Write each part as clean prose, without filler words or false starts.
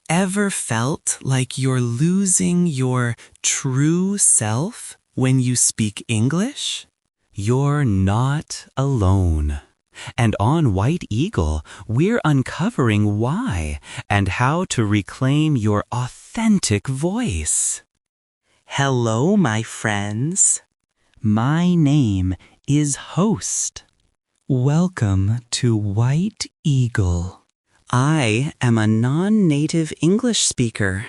ever felt like you're losing your true self when you speak English? You're not alone. And on White Eagle, we're uncovering why and how to reclaim your authentic voice. Hello, my friends. My name is Host. Welcome to White Eagle. I am a non-native English speaker,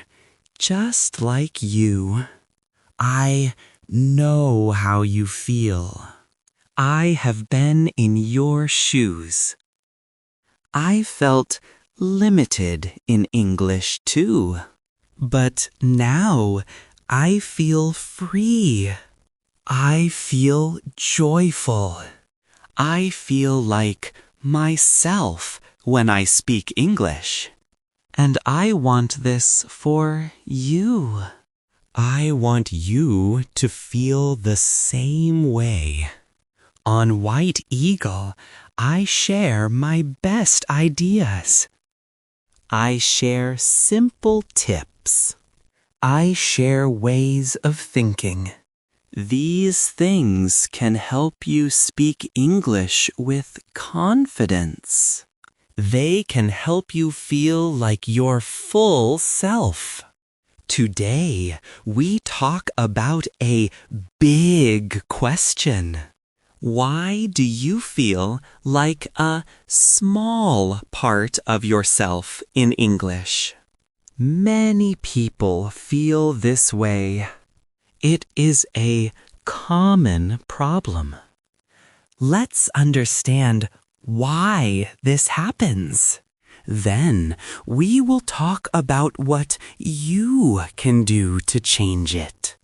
just like you. I know how you feel. I have been in your shoes. I felt limited in English too, but now I feel free. I feel joyful. I feel like myself when I speak English. And I want this for you. I want you to feel the same way. On White Eagle, I share my best ideas. I share simple tips. I share ways of thinking. These things can help you speak English with confidence. They can help you feel like your full self. Today, we talk about a big question. Why do you feel like a small part of yourself in English? Many people feel this way. It is a common problem. Let's understand why this happens. Then we will talk about what you can do to change it.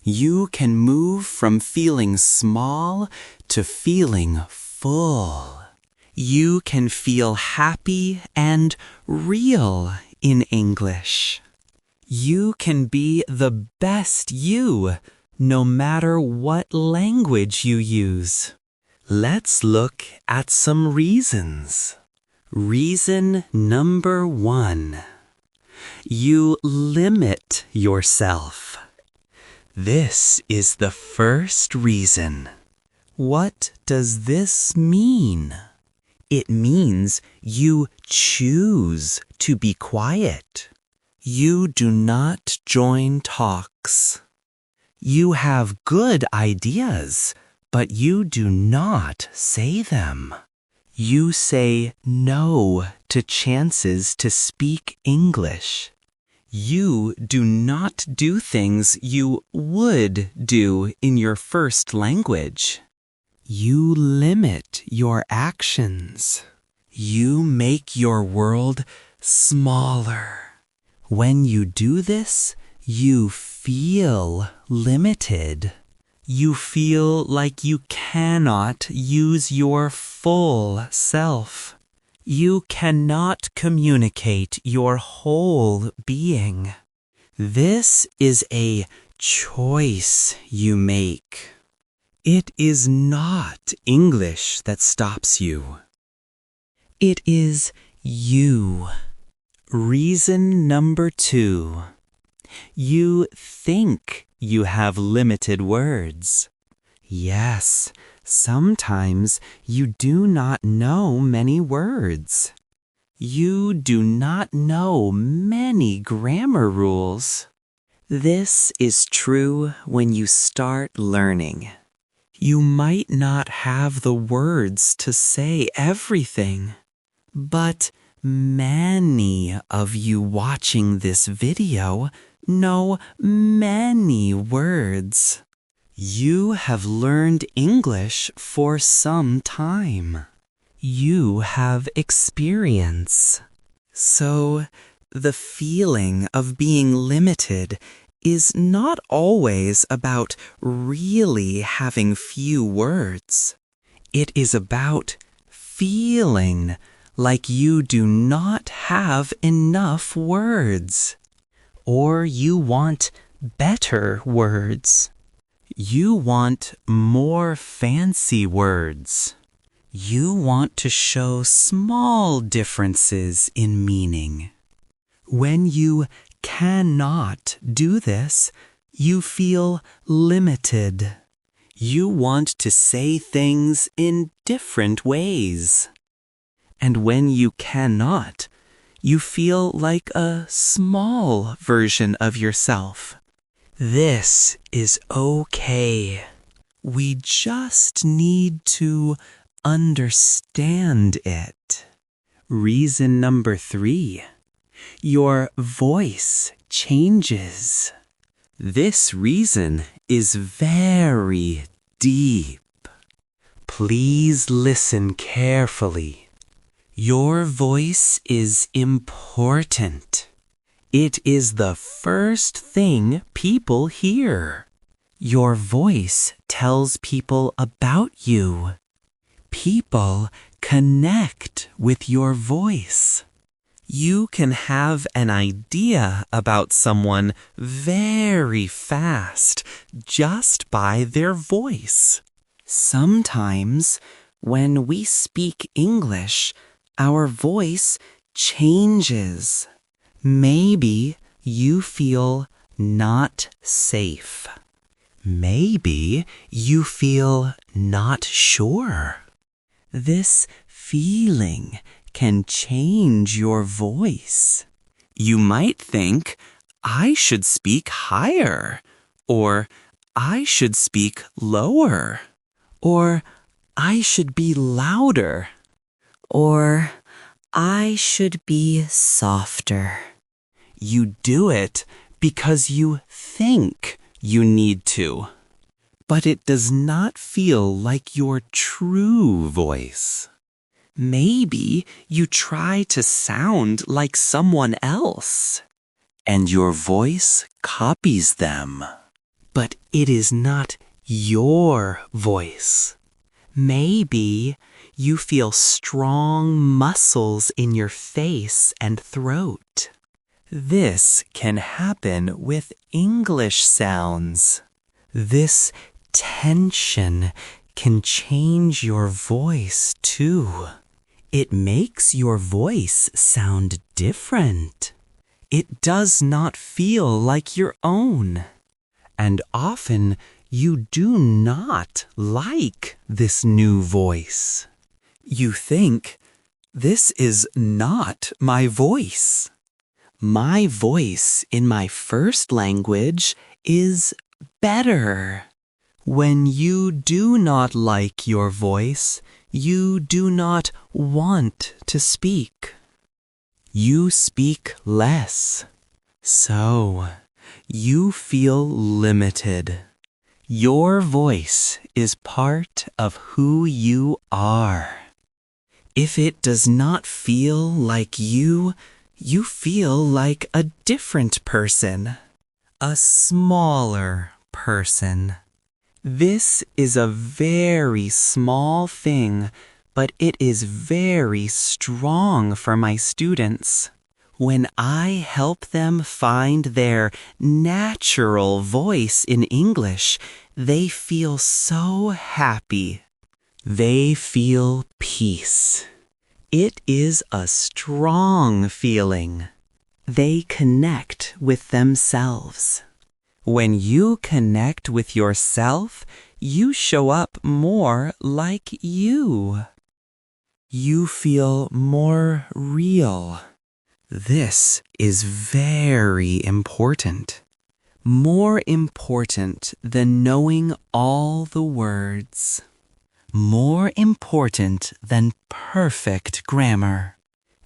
You can move from feeling small to feeling full. You can feel happy and real in English. You can be the best you, no matter what language you use. Let's look at some reasons. Reason number 1. You limit yourself. This is the first reason. What does this mean? It means you choose to be quiet. You do not join talks. You have good ideas, but you do not say them. You say no to chances to speak English. You do not do things you would do in your first language. You limit your actions. You make your world smaller. When you do this, you feel limited. You feel like you cannot use your full self. You cannot communicate your whole being. This is a choice you make. It is not English that stops you. It is you. Reason number 2. You think you have limited words. Yes, sometimes you do not know many words. You do not know many grammar rules. This is true when you start learning. You might not have the words to say everything, but many of you watching this video know many words. You have learned English for some time. You have experience. So, the feeling of being limited is not always about really having few words. It is about feeling like you do not have enough words, or you want better words. You want more fancy words. You want to show small differences in meaning. When you cannot do this, you feel limited. You want to say things in different ways. And when you cannot, you feel like a small version of yourself. This is okay. We just need to understand it. Reason number 3. Your voice changes. This reason is very deep. Please listen carefully. Your voice is important. It is the first thing people hear. Your voice tells people about you. People connect with your voice. You can have an idea about someone very fast just by their voice. Sometimes, when we speak English, our voice changes. Maybe you feel not safe. Maybe you feel not sure. This feeling can change your voice. You might think, I should speak higher, or I should speak lower, or I should be louder, or I should be softer. You do it because you think you need to, but it does not feel like your true voice. Maybe you try to sound like someone else, and your voice copies them. But it is not your voice. Maybe you feel strong muscles in your face and throat. This can happen with English sounds. This tension can change your voice too. It makes your voice sound different. It does not feel like your own. And often you do not like this new voice. You think, this is not my voice. My voice in my first language is better. When you do not like your voice, you do not want to speak. You speak less. So, you feel limited. Your voice is part of who you are. If it does not feel like you feel like a different person, a smaller person. This is a very small thing, but it is very strong for my students. When I help them find their natural voice in English, they feel so happy. They feel peace. It is a strong feeling. They connect with themselves. When you connect with yourself, you show up more like you. You feel more real. This is very important. More important than knowing all the words. More important than perfect grammar.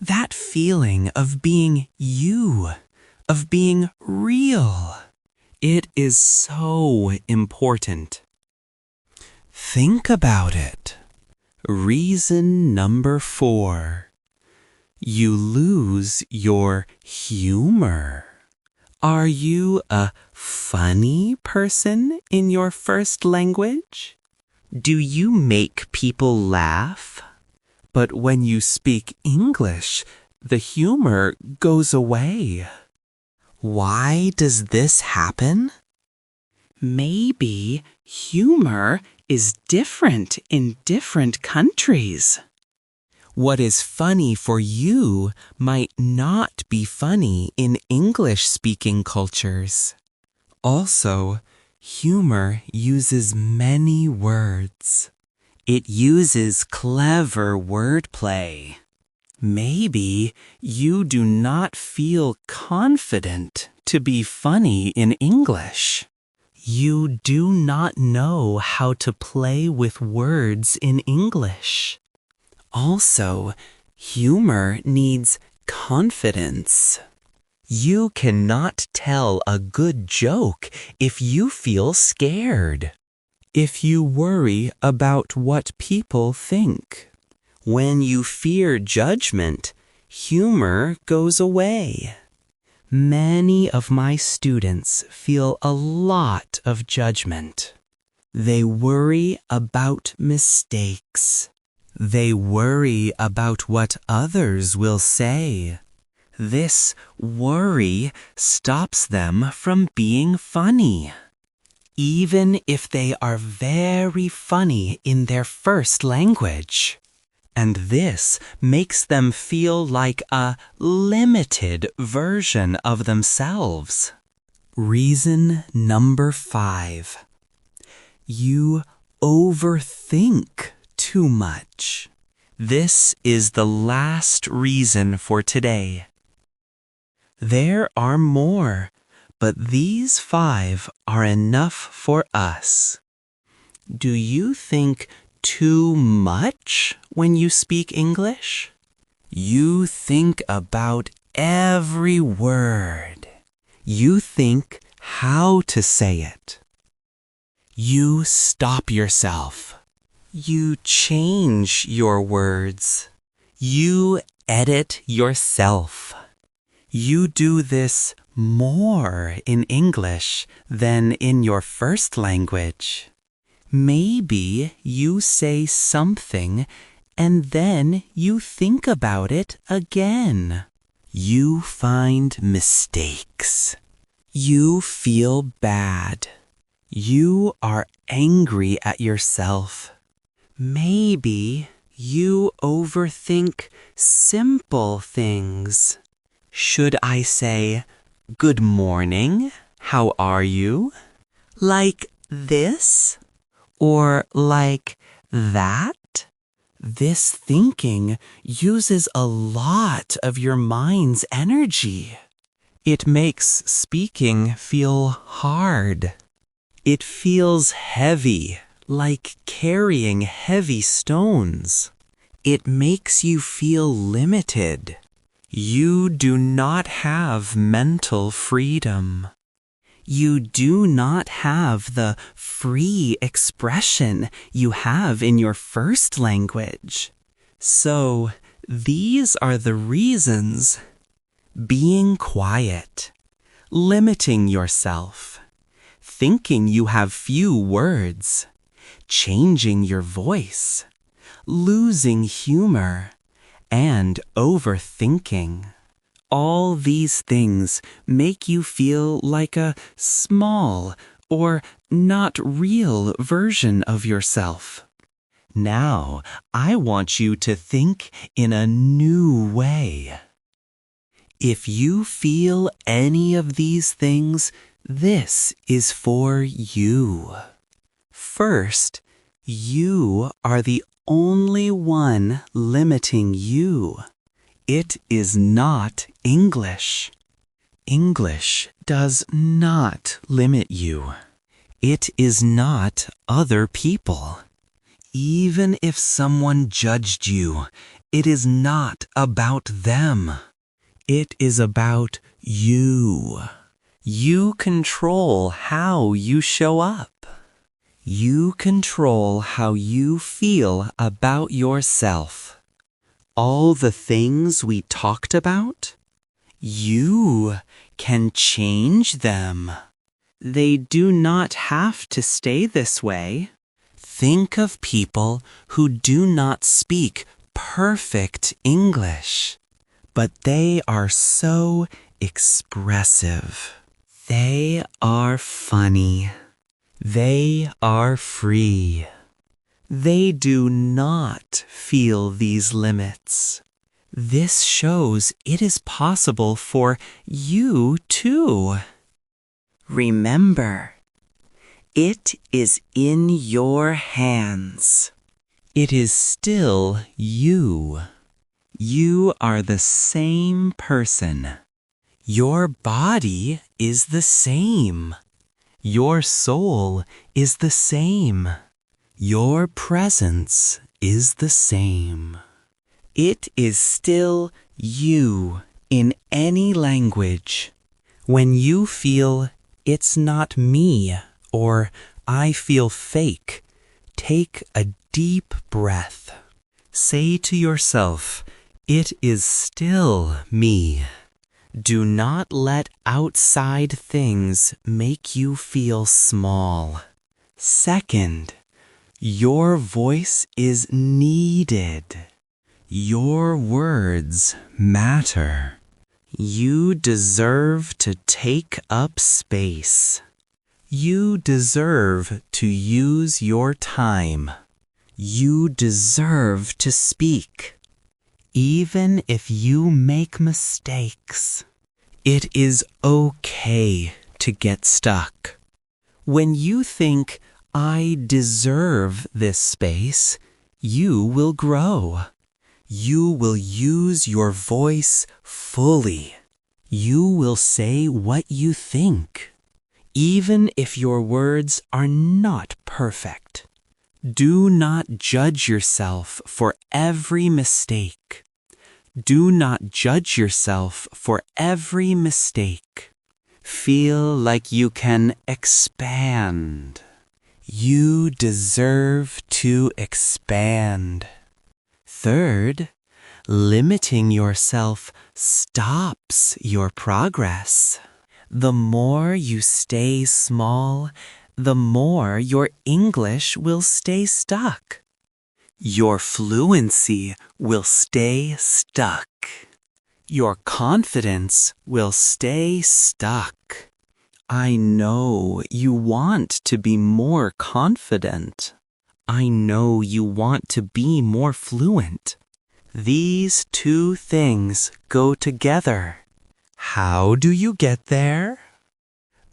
That feeling of being you, of being real. It is so important. Think about it. Reason number 4. You lose your humor. Are you a funny person in your first language? Do you make people laugh? But when you speak English, the humor goes away. Why does this happen? Maybe humor is different in different countries. What is funny for you might not be funny in English-speaking cultures. Also, humor uses many words. It uses clever wordplay. Maybe you do not feel confident to be funny in English. You do not know how to play with words in English. Also, humor needs confidence. You cannot tell a good joke if you feel scared, if you worry about what people think. When you fear judgment, humor goes away. Many of my students feel a lot of judgment. They worry about mistakes. They worry about what others will say. This worry stops them from being funny, even if they are very funny in their first language. And this makes them feel like a limited version of themselves. Reason number 5. You overthink too much. This is the last reason for today. There are more, but these 5 are enough for us. Do you think too much when you speak English? You think about every word. You think how to say it. You stop yourself. You change your words. You edit yourself. You do this more in English than in your first language. Maybe you say something and then you think about it again. You find mistakes. You feel bad. You are angry at yourself. Maybe you overthink simple things. Should I say, "Good morning, how are you?" Like this? Or like that? This thinking uses a lot of your mind's energy. It makes speaking feel hard. It feels heavy, like carrying heavy stones. It makes you feel limited. You do not have mental freedom. You do not have the free expression you have in your first language. So, these are the reasons: being quiet, limiting yourself, thinking you have few words, changing your voice, losing humor, and overthinking. All these things make you feel like a small or not real version of yourself. Now, I want you to think in a new way. If you feel any of these things, this is for you. First, you are the only one limiting you. It is not English. English does not limit you. It is not other people. Even if someone judged you, it is not about them. It is about you. You control how you show up. You control how you feel about yourself. All the things we talked about, you can change them. They do not have to stay this way. Think of people who do not speak perfect English, but they are so expressive. They are funny. They are free. They do not feel these limits. This shows it is possible for you too. Remember, it is in your hands. It is still you. You are the same person. Your body is the same. Your soul is the same. Your presence is the same. It is still you in any language. When you feel it's not me or I feel fake, take a deep breath. Say to yourself, it is still me. Do not let outside things make you feel small. Second, your voice is needed. Your words matter. You deserve to take up space. You deserve to use your time. You deserve to speak. Even if you make mistakes, it is okay to get stuck. When you think, I deserve this space, you will grow. You will use your voice fully. You will say what you think, even if your words are not perfect. Do not judge yourself for every mistake. Do not judge yourself for every mistake. Feel like you can expand. You deserve to expand. Third, limiting yourself stops your progress. The more you stay small, the more your English will stay stuck. Your fluency will stay stuck. Your confidence will stay stuck. I know you want to be more confident. I know you want to be more fluent. These two things go together. How do you get there?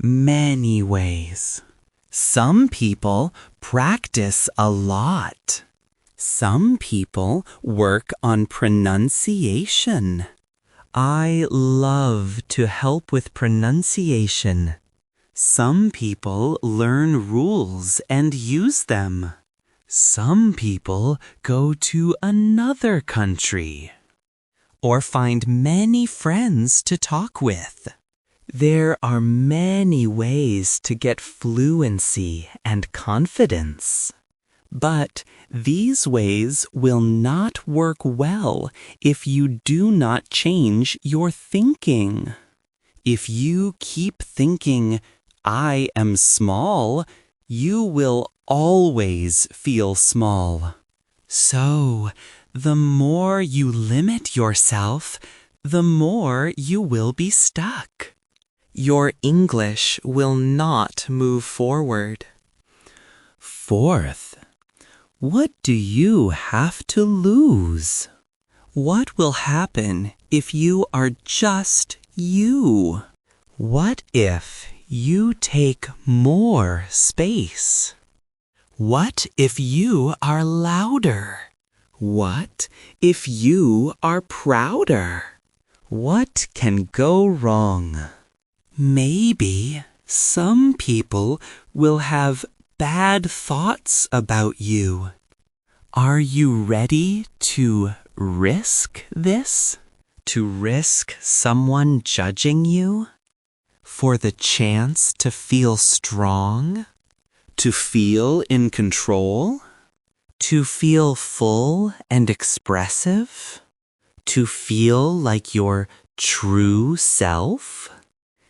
Many ways. Some people practice a lot. Some people work on pronunciation. I love to help with pronunciation. Some people learn rules and use them. Some people go to another country or find many friends to talk with. There are many ways to get fluency and confidence. But these ways will not work well if you do not change your thinking. If you keep thinking, I am small, you will always feel small. So, the more you limit yourself, the more you will be stuck. Your English will not move forward. Fourth, what do you have to lose? What will happen if you are just you? What if you take more space? What if you are louder? What if you are prouder? What can go wrong? Maybe some people will have bad thoughts about you. Are you ready to risk this? To risk someone judging you? For the chance to feel strong? To feel in control? To feel full and expressive? To feel like your true self?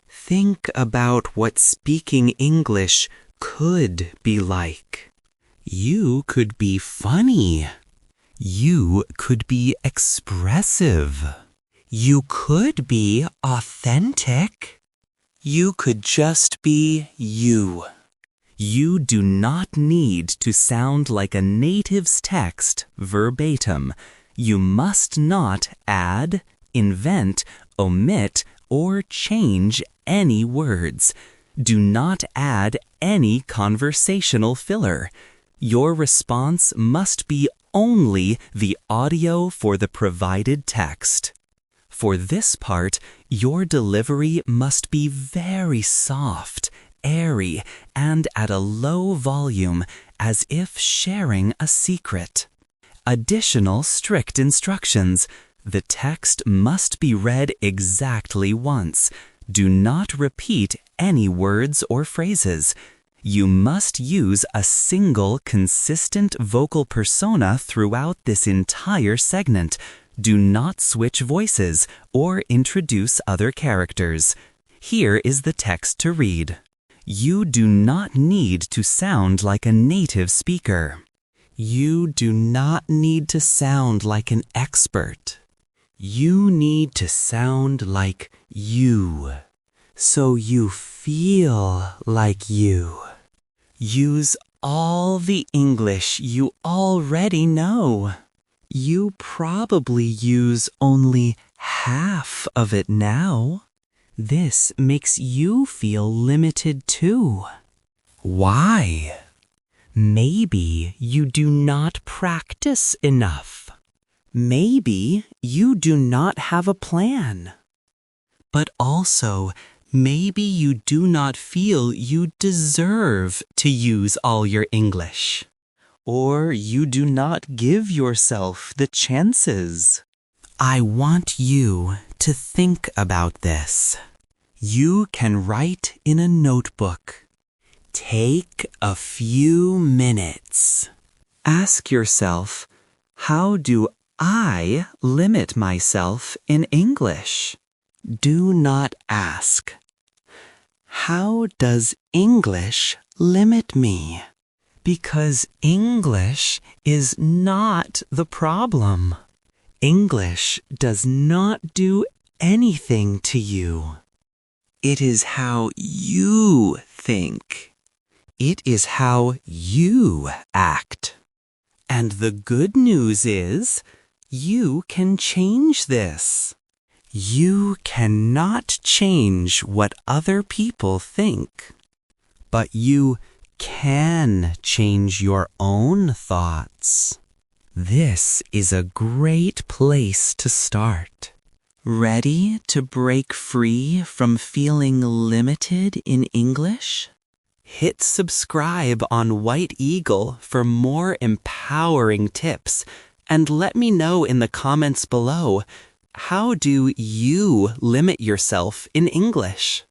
Think about what speaking English could be like. You could be funny. You could be expressive. You could be authentic. You could just be you. You do not need to sound like a native's text verbatim. You must not add, invent, omit, or change any words. Do not add any conversational filler. Your response must be only the audio for the provided text. For this part, your delivery must be very soft, airy, and at a low volume, as if sharing a secret. Additional strict instructions. The text must be read exactly once. Do not repeat any words or phrases. You must use a single consistent vocal persona throughout this entire segment. Do not switch voices or introduce other characters. Here is the text to read. You do not need to sound like a native speaker. You do not need to sound like an expert. You need to sound like you, so you feel like you. Use all the English you already know. You probably use only half of it now. This makes you feel limited too. Why? Maybe you do not practice enough. Maybe you do not have a plan. But also, maybe you do not feel you deserve to use all your English. Or you do not give yourself the chances. I want you to think about this. You can write in a notebook. Take a few minutes. Ask yourself, how do I limit myself in English? Do not ask, how does English limit me? Because English is not the problem. English does not do anything to you. It is how you think. It is how you act. And the good news is, you can change this. You cannot change what other people think. But you can change your own thoughts. This is a great place to start. Ready to break free from feeling limited in English? Hit subscribe on White Eagle for more empowering tips, and let me know in the comments below, how do you limit yourself in English?